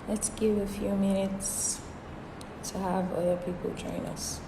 Let's give a few minutes to have other people join us.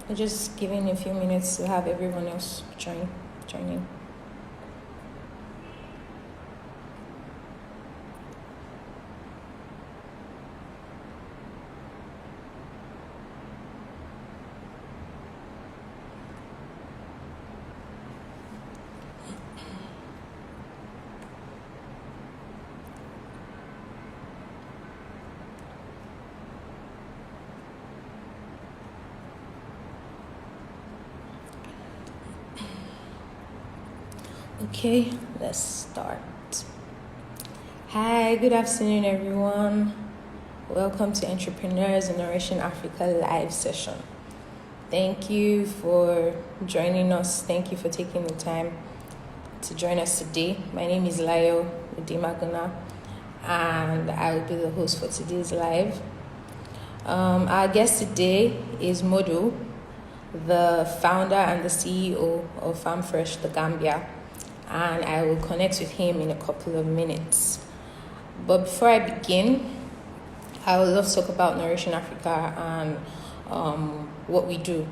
We're just giving a few minutes to have everyone else join in. Okay, let's start. Hi, good afternoon, everyone. Welcome to Entrepreneurs in Nourishing Africa live session. Thank you for joining us. Thank you for taking the time to join us today. My name is Layo Udimaguna, and I will be the host for today's live. Our guest today is Modu, the founder and the CEO of Farm Fresh, the Gambia, and I will connect with him in a couple of minutes. But before I begin, I would love to talk about Nourishing Africa and what we do.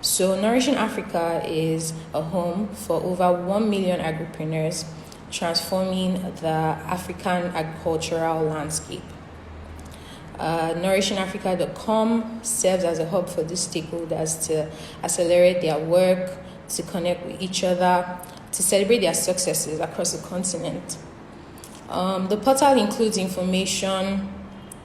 So Nourishing Africa is a home for over 1 million agripreneurs, transforming the African agricultural landscape. NourishingAfrica.com serves as a hub for these stakeholders to accelerate their work, to connect with each other, to celebrate their successes across the continent. The portal includes information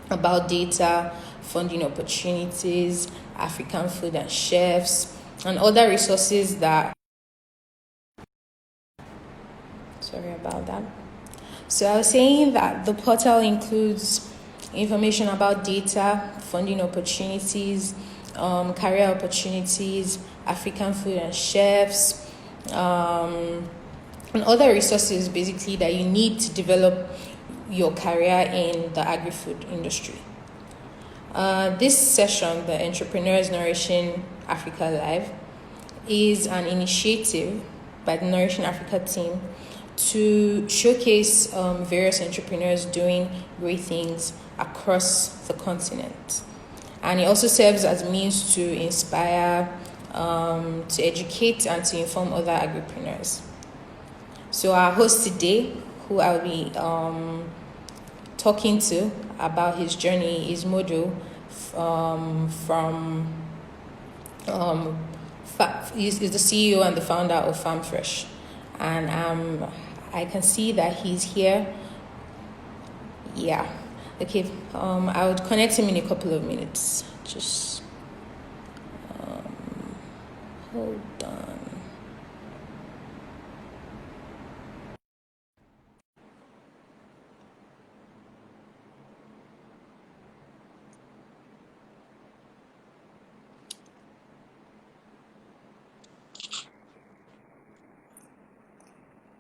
about data, funding opportunities, African food and chefs, and other resources that. Sorry about that. So I was saying that the portal includes information about data, funding opportunities, career opportunities, African food and chefs, and other resources basically that you need to develop your career in the agri-food industry. This session, the Entrepreneurs Nourishing Africa Live, is an initiative by the Nourishing Africa team to showcase various entrepreneurs doing great things across the continent. And it also serves as a means to inspire, to educate, and to inform other agripreneurs. So our host today, who I'll be talking to about his journey, is Modu he's the CEO and the founder of Farm Fresh. And I can see that he's here. Yeah. Okay. I would connect him in a couple of minutes. Just hold on.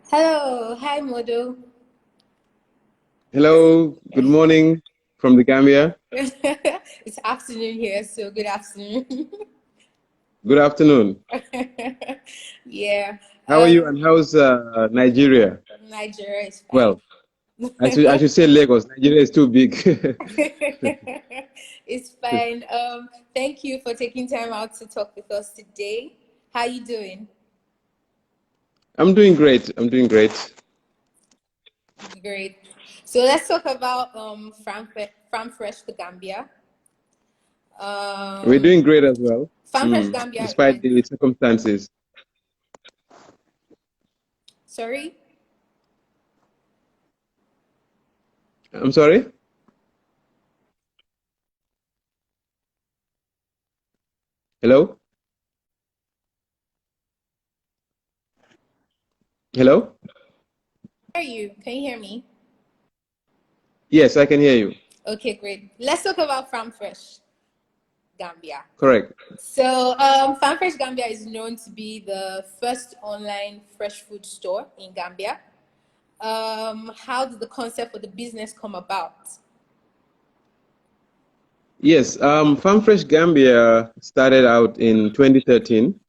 Hello. Hi, Modu. Hello, good morning from the Gambia. It's afternoon here, so good afternoon. Good afternoon. Yeah. How are you and how's Nigeria? Nigeria is fine. Well, I should say Lagos. Nigeria is too big. It's fine. Thank you for taking time out to talk with us today. How you doing? I'm doing great. I'm doing great. Great. So let's talk about Farm Fresh the Gambia. We're Um, doing great as well, Farm Fresh Gambia despite is the circumstances. sorry. I'm sorry? Hello? Hello? Hear you? Can you hear me? Yes, I can hear you. Okay, great. Let's talk about Farm Fresh Gambia. Correct. So, Farm Fresh Gambia is known to be the first online fresh food store in Gambia. How did the concept for the business come about? Yes, Farm Fresh Gambia started out in 2013,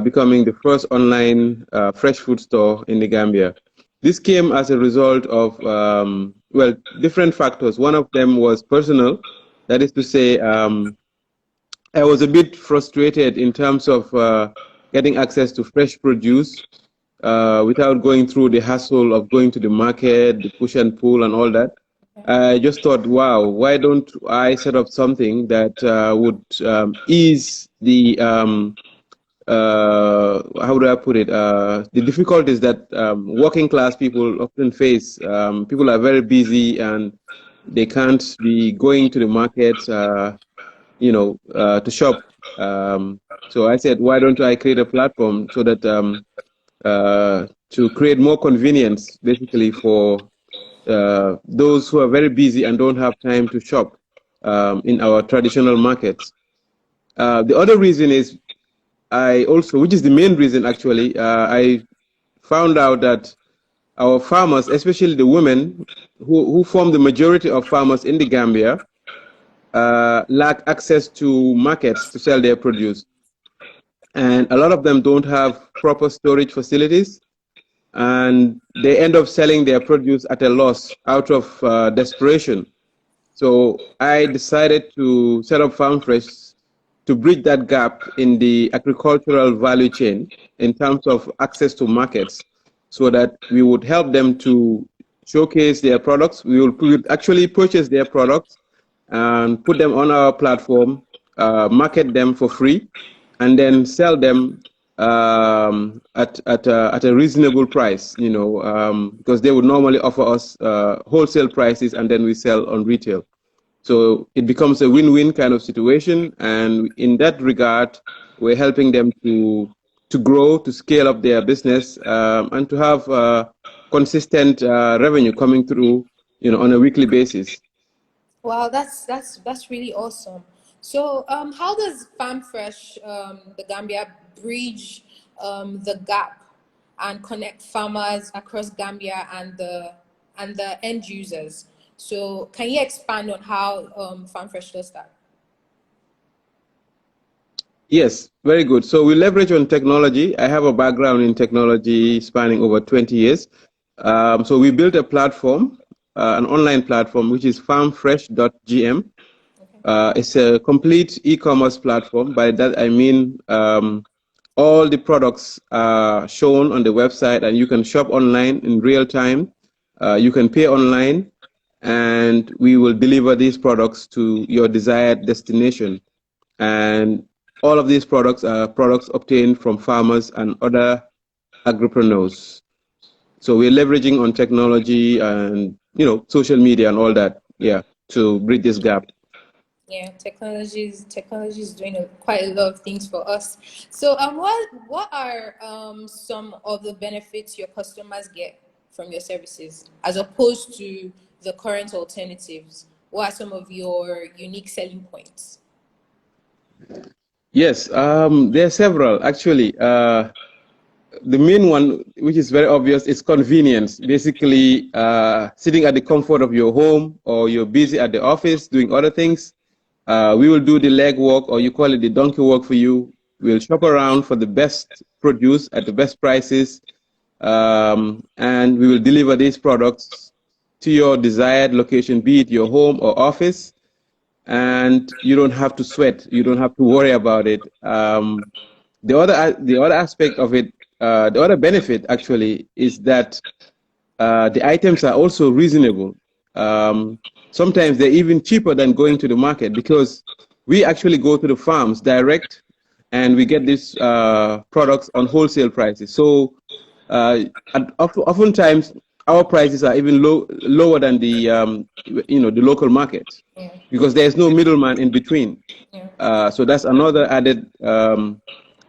becoming the first online fresh food store in the Gambia. This came as a result of, well, different factors. One of them was personal. That is to say, I was a bit frustrated in terms of getting access to fresh produce without going through the hassle of going to the market, the push and pull, and all that. I just thought, wow, why don't I set up something that would ease the how do I put it? The difficulties that working class people often face. People are very busy and they can't be going to the market, to shop. So I said, why don't I create a platform so that to create more convenience, basically for those who are very busy and don't have time to shop in our traditional markets. The other reason is I also, which is the main reason actually, I found out that our farmers, especially the women who form the majority of farmers in the Gambia, lack access to markets to sell their produce. And a lot of them don't have proper storage facilities, and they end up selling their produce at a loss out of desperation. So I decided to set up Farm Fresh to bridge that gap in the agricultural value chain in terms of access to markets so that we would help them to showcase their products. We would actually purchase their products and put them on our platform, market them for free, and then sell them at a reasonable price, because they would normally offer us wholesale prices and then we sell on retail. So it becomes a win-win kind of situation, and in that regard, we're helping them to grow, to scale up their business, and to have consistent revenue coming through, on a weekly basis. Wow, that's really awesome. So, how does Farm Fresh, the Gambia, bridge the gap and connect farmers across Gambia and the end users? So, can you expand on how Farm Fresh does that? Yes, very good. So we leverage on technology. I have a background in technology spanning over 20 years. So we built a platform, an online platform, which is farmfresh.gm. It's a complete e-commerce platform. By that, I mean all the products are shown on the website and you can shop online in real time. You can pay online and we will deliver these products to your desired destination. And all of these products are products obtained from farmers and other agripreneurs. So we're leveraging on technology and social media and all that, yeah, to bridge this gap. Yeah, technology is doing quite a lot of things for us. So, what are some of the benefits your customers get from your services as opposed to the current alternatives? What are some of your unique selling points? Yes, there are several actually. The main one, which is very obvious, is convenience. Basically, sitting at the comfort of your home, or you're busy at the office doing other things, we will do the leg work, or you call it the donkey work for you. We'll shop around for the best produce at the best prices, and we will deliver these products to your desired location, be it your home or office, and you don't have to sweat. You don't have to worry about it. The other aspect of it, the other benefit actually, is that the items are also reasonable. Sometimes they're even cheaper than going to the market because we actually go to the farms direct and we get these products on wholesale prices. So oftentimes our prices are even lower than the the local market, Yeah. because there's no middleman in between. Yeah. So that's another added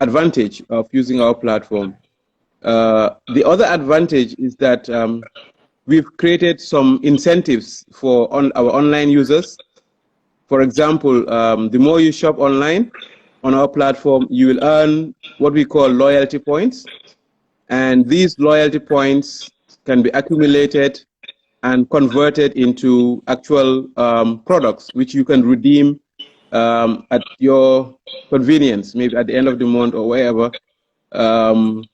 advantage of using our platform. The other advantage is that we've created some incentives for our online users. For example, the more you shop online on our platform, you will earn what we call loyalty points. And these loyalty points can be accumulated and converted into actual products, which you can redeem at your convenience, maybe at the end of the month or wherever. Um,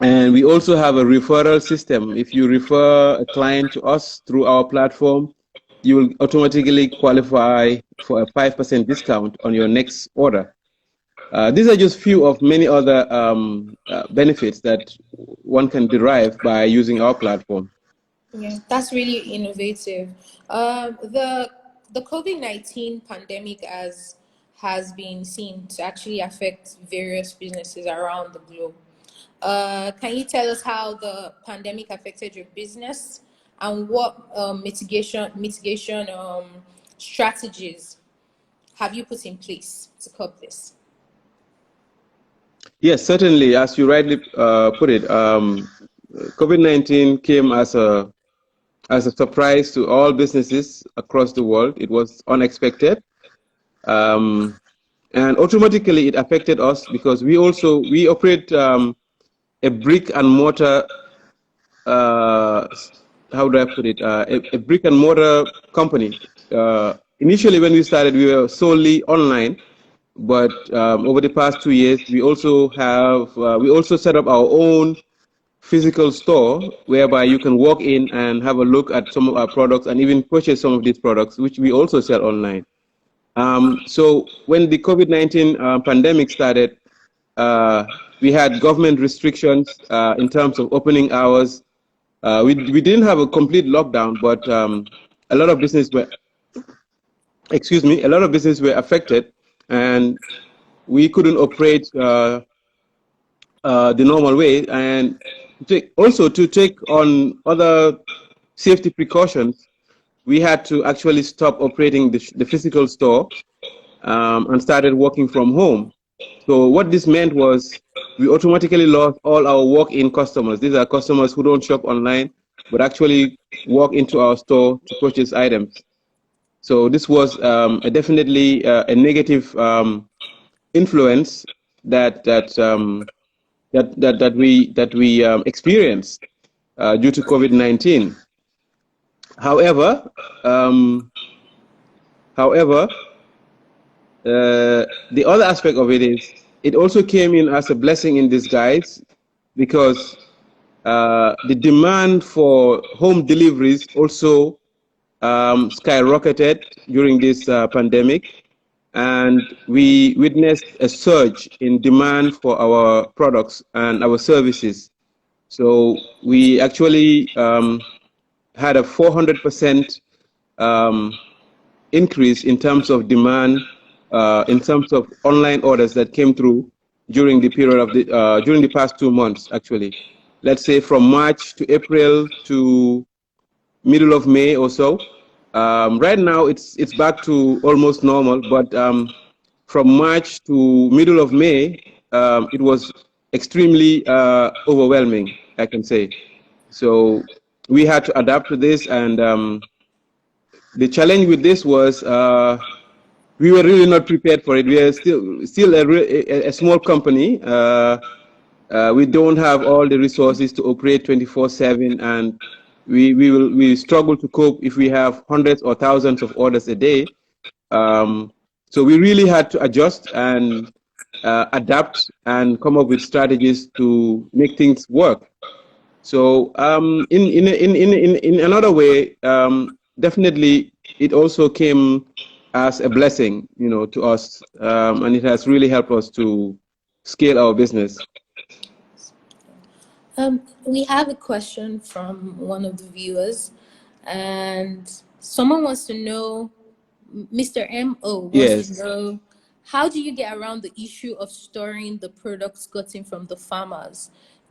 and we also have a referral system. If you refer a client to us through our platform, you will automatically qualify for a 5% discount on your next order. These are just few of many other benefits that one can derive by using our platform. Yeah, that's really innovative. The COVID-19 pandemic has been seen to actually affect various businesses around the globe. Can you tell us how the pandemic affected your business and what mitigation strategies have you put in place to cope this? Yes, certainly. As you rightly put it, COVID-19 came as a surprise to all businesses across the world. It was unexpected, um, and automatically it affected us because we operate a brick and mortar. Uh, how do I put it? A brick and mortar company. Initially, when we started, we were solely online, but over the past 2 years, we also set up our own physical store whereby you can walk in and have a look at some of our products and even purchase some of these products, which we also sell online. So when the COVID-19 pandemic started, uh, we had government restrictions in terms of opening hours. We didn't have a complete lockdown, but a lot of business were, a lot of business were affected, and we couldn't operate the normal way. And also to take on other safety precautions, we had to actually stop operating the physical store and started working from home. So what this meant was we automatically lost all our walk-in customers. These are customers who don't shop online, but actually walk into our store to purchase items. So this was definitely a negative influence that we experienced due to COVID-19. However, um, however, the other aspect of it is it also came in as a blessing in disguise because the demand for home deliveries also skyrocketed during this pandemic, and we witnessed a surge in demand for our products and our services. So we actually had a 400% um, increase in terms of demand, in terms of online orders that came through during the period of during the past 2 months. Actually, let's say from March to April to middle of May or so. Right now, it's back to almost normal, but from March to middle of May, it was extremely overwhelming, I can say. So we had to adapt to this, and the challenge with this was we were really not prepared for it. We are still a small company. We don't have all the resources to operate 24/7, and we struggle to cope if we have hundreds or thousands of orders a day. So we really had to adjust and adapt and come up with strategies to make things work. So in another way, definitely it also came as a blessing, to us, and it has really helped us to scale our business. We have a question from one of the viewers, and someone wants to know, Mr. MO wants to Yes. know, how do you get around the issue of storing the products gotten from the farmers?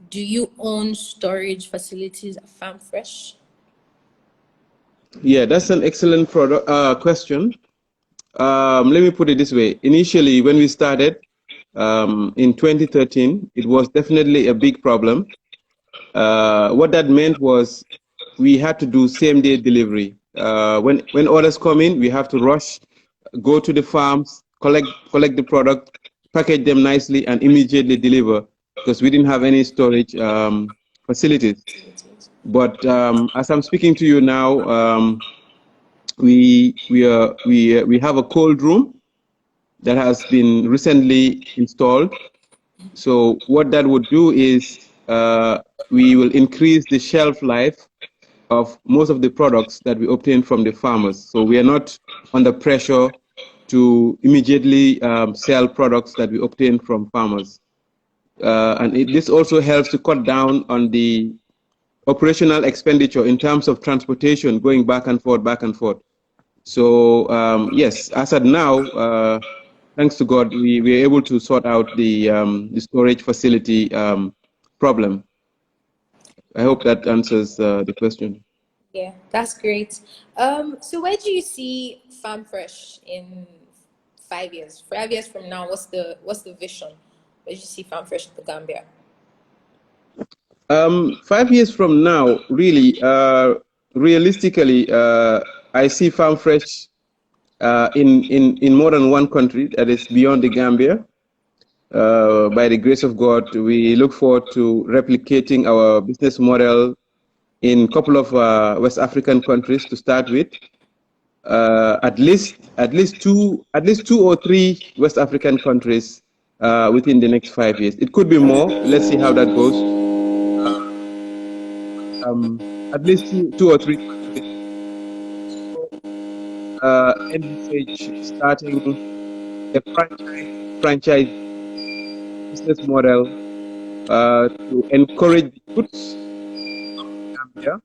Do you own storage facilities at Farm Fresh? Yeah, that's an excellent question. Let me put it this way. Initially, when we started in 2013, it was definitely a big problem. What that meant was we had to do same day delivery. When orders come in, we have to rush, go to the farms, collect the product, package them nicely, and immediately deliver because we didn't have any storage facilities. But as I'm speaking to you now, we have a cold room that has been recently installed. So what that would do is we will increase the shelf life of most of the products that we obtain from the farmers. So we are not under pressure to immediately sell products that we obtain from farmers. This also helps to cut down on the operational expenditure in terms of transportation, going back and forth, back and forth. So yes, as at now, thanks to God, we were able to sort out the storage facility problem. I hope that answers the question. Yeah, that's great. So where do you see Farm Fresh in 5 years? 5 years from now, what's the vision? Where do you see Farm Fresh in the Gambia? 5 years from now, really, realistically, I see Farm Fresh in more than one country that is beyond the Gambia. By the grace of God, we look forward to replicating our business model in a couple of West African countries to start with. At least two or three West African countries within the next 5 years. It could be more. Let's see how that goes. At least two or three countries. Envisage starting a franchise business model to encourage the youths of Gambia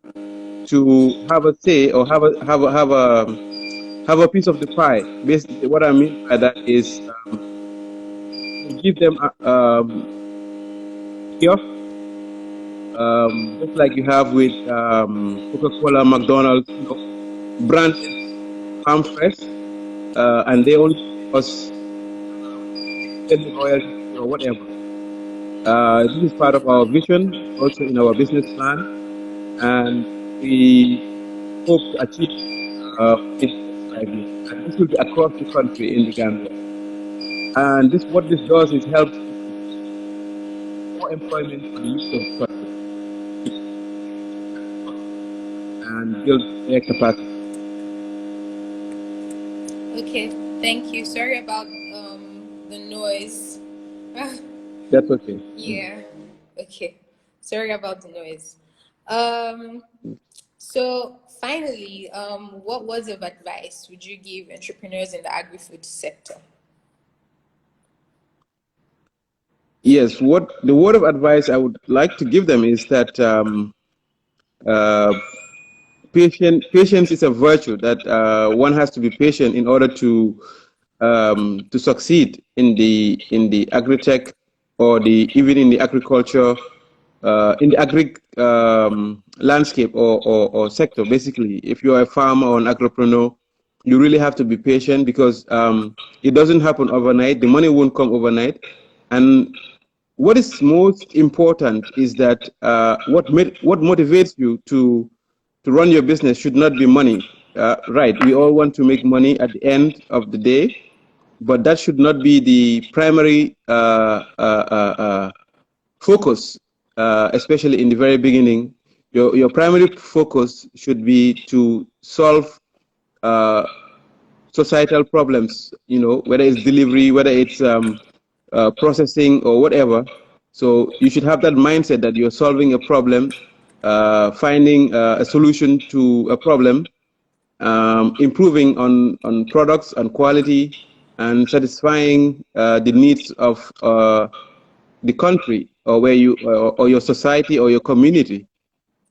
to have a say or have a piece of the pie. Basically, what I mean by that is give them kiosk, just like you have with Coca-Cola, McDonald's, branded Farm Fresh, and they only pay us any royalty or whatever. This is part of our vision, also in our business plan, and we hope to achieve in the next 5 years. And this will be across the country in the Gambia. And what this does is help more employment for the youth of the country and build their capacity. Okay, thank you. Sorry about the noise. That's okay. Yeah. Okay. Sorry about the noise. So finally, what words of advice would you give entrepreneurs in the agri-food sector? Yes, what the word of advice I would like to give them is that uh, patience is a virtue that one has to be patient in order to succeed in the agri-tech or even in the agriculture in the agri landscape or sector. Basically, if you are a farmer or an agripreneur, you really have to be patient because it doesn't happen overnight. The money won't come overnight, and what is most important is that what motivates you to run your business should not be money. Right, we all want to make money at the end of the day, but that should not be the primary focus, especially in the very beginning. Your primary focus should be to solve societal problems, whether it's delivery, whether it's processing or whatever. So you should have that mindset that you're solving a problem, finding a solution to a problem, improving on products and quality, and satisfying the needs of the country or or your society or your community.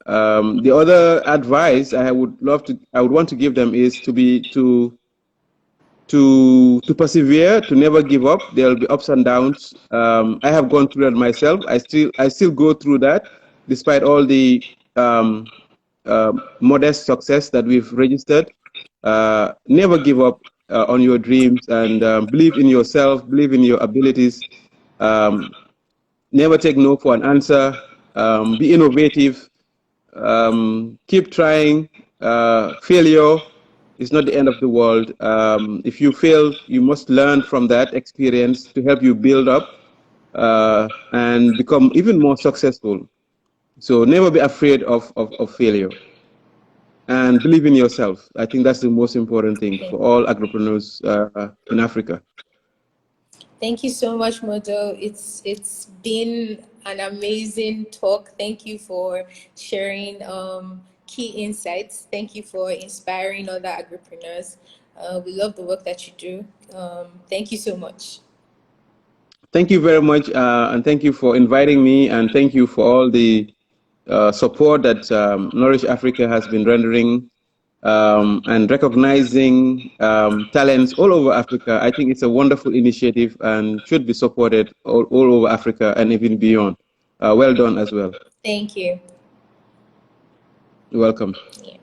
The other advice I would want to give them is to to persevere, to never give up. There will be ups and downs. I have gone through that myself. I still go through that, despite all the modest success that we've registered. Never give up on your dreams, and believe in yourself, believe in your abilities. Never take no for an answer. Be innovative. Keep trying. Failure is not the end of the world. If you fail, you must learn from that experience to help you build up and become even more successful. So never be afraid of failure, and believe in yourself. I think that's the most important thing for all agripreneurs in Africa. Thank you so much, Modo. It's been an amazing talk. Thank you for sharing key insights. Thank you for inspiring other agripreneurs. We love the work that you do. Thank you so much. Thank you very much, and thank you for inviting me, and thank you for all the support that Nourish Africa has been rendering and recognizing talents all over Africa. I think it's a wonderful initiative and should be supported all over Africa and even beyond. Well done as well. Thank you. You're welcome. Yeah.